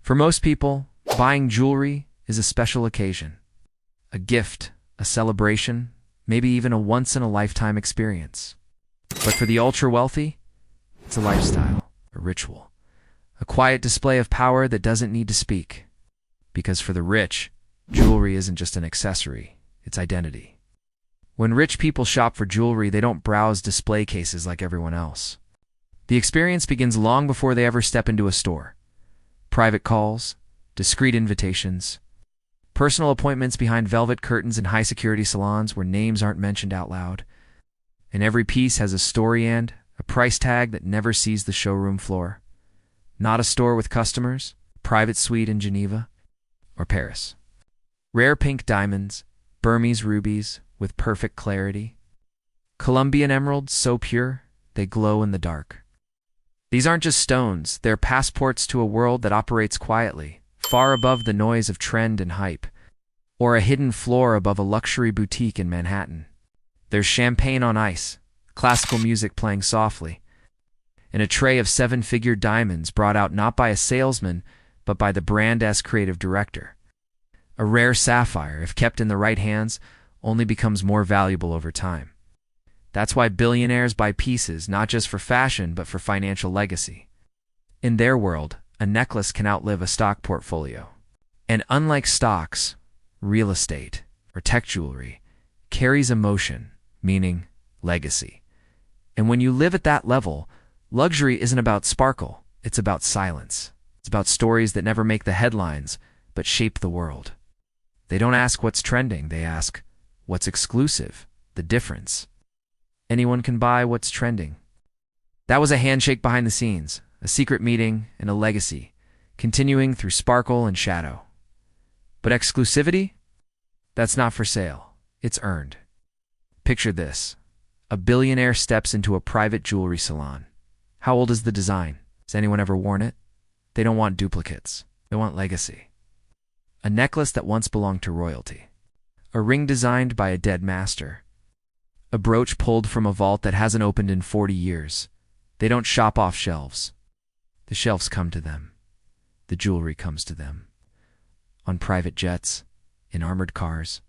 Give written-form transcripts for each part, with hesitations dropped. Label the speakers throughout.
Speaker 1: For most people, buying jewelry is a special occasion, a gift, a celebration, maybe even a once-in-a-lifetime experience. But for the ultra-wealthy, it's a lifestyle, a ritual, a quiet display of power that doesn't need to speak. Because for the rich, jewelry isn't just an accessory, it's identity. When rich people shop for jewelry, they don't browse display cases like everyone else. The experience begins long before they ever step into a store. Private calls, discreet invitations, personal appointments behind velvet curtains in high-security salons where names aren't mentioned out loud. And every piece has a story and a price tag that never sees the showroom floor. Not a store with customers, private suite in Geneva or Paris. Rare pink diamonds, Burmese rubies with perfect clarity, Colombian emeralds so pure they glow in the dark. These aren't just stones, they're passports to a world that operates quietly, far above the noise of trend and hype, or a hidden floor above a luxury boutique in Manhattan. There's champagne on ice, classical music playing softly, and a tray of seven-figure diamonds brought out not by a salesman, but by the brand's creative director. A rare sapphire, if kept in the right hands, only becomes more valuable over time. That's why billionaires buy pieces not just for fashion but for financial legacy. In their world, a necklace can outlive a stock portfolio. And unlike stocks, real estate, or tech jewelry carries emotion, meaning legacy. And when you live at that level, luxury isn't about sparkle, it's about silence. It's about stories that never make the headlines, but shape the world. They don't ask what's trending, they ask, what's exclusive, the difference. Anyone can buy what's trending. That was a handshake behind the scenes, a secret meeting, and a legacy, continuing through sparkle and shadow. But exclusivity? That's not for sale. It's earned. Picture this. A billionaire steps into a private jewelry salon. How old is the design? Has anyone ever worn it? They don't want duplicates. They want legacy. A necklace that once belonged to royalty. A ring designed by a dead master. A brooch pulled from a vault that hasn't opened in 40 years. They don't shop off shelves. The shelves come to them. The jewelry comes to them. On private jets, in armored cars.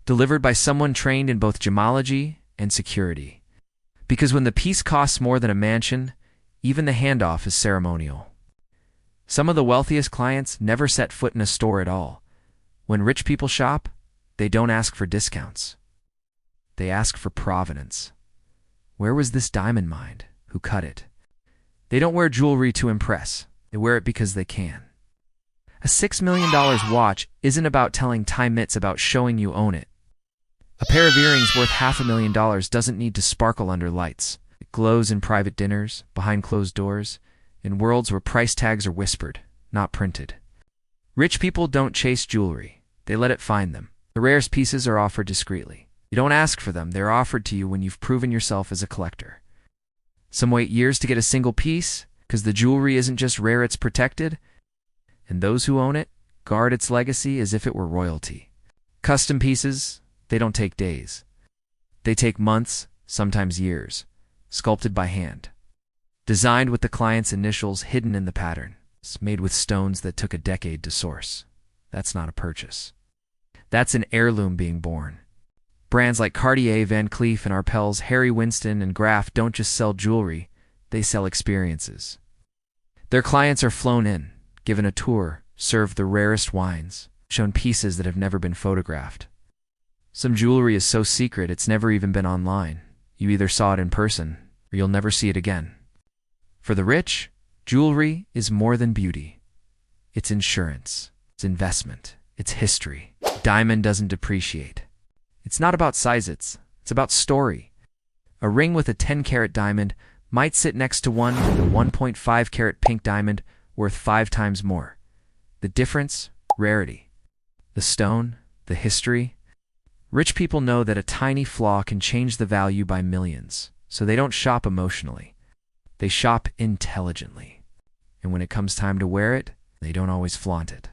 Speaker 1: Delivered by someone trained in both gemology and security. Because when the piece costs more than a mansion, even the handoff is ceremonial. Some of the wealthiest clients never set foot in a store at all. When rich people shop, they don't ask for discounts. They ask for provenance. Where was this diamond mined? Who cut it? They don't wear jewelry to impress. They wear it because they can. A $6 million watch isn't about telling time, it's about showing you own it. A pair of earrings worth $500,000 doesn't need to sparkle under lights. It glows in private dinners, behind closed doors, in worlds where price tags are whispered, not printed. Rich people don't chase jewelry. They let it find them. The rarest pieces are offered discreetly. You don't ask for them. They're offered to you when you've proven yourself as a collector. Some wait years to get a single piece, because the jewelry isn't just rare, it's protected. And those who own it guard its legacy as if it were royalty. Custom pieces, they don't take days. They take months, sometimes years, sculpted by hand. Designed with the client's initials hidden in the pattern. It's made with stones that took a decade to source. That's not a purchase. That's an heirloom being born. Brands like Cartier, Van Cleef & Arpels, Harry Winston, and Graff don't just sell jewelry, they sell experiences. Their clients are flown in, given a tour, served the rarest wines, shown pieces that have never been photographed. Some jewelry is so secret it's never even been online. You either saw it in person, or you'll never see it again. For the rich, jewelry is more than beauty. It's insurance, it's investment, it's history. Diamond doesn't depreciate. It's not about size, it's about story. A ring with a 10-carat diamond might sit next to one with a 1.5-carat pink diamond worth 5 times more. The difference? Rarity. The stone? The history? Rich people know that a tiny flaw can change the value by millions, so they don't shop emotionally. They shop intelligently. And when it comes time to wear it, they don't always flaunt it.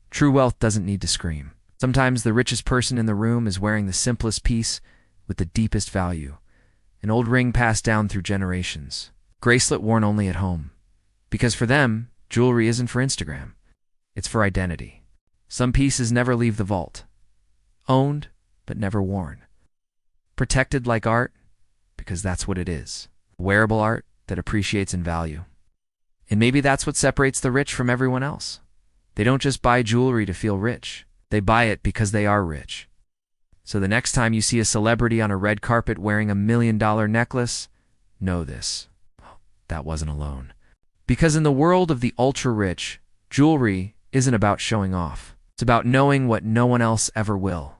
Speaker 1: True wealth doesn't need to scream. Sometimes the richest person in the room is wearing the simplest piece with the deepest value. An old ring passed down through generations. Bracelet worn only at home. Because for them, Jewelry isn't for Instagram. It's for identity. Some pieces never leave the vault. Owned, but never worn. Protected like art, because that's what it is. Wearable art that appreciates in value. And maybe that's what separates the rich from everyone else. They don't just buy jewelry to feel rich. They buy it because they are rich. So the next time you see a celebrity on a red carpet wearing $1 million necklace, know this. That wasn't alone. Because in the world of the ultra-rich, jewelry isn't about showing off. It's about knowing what no one else ever will.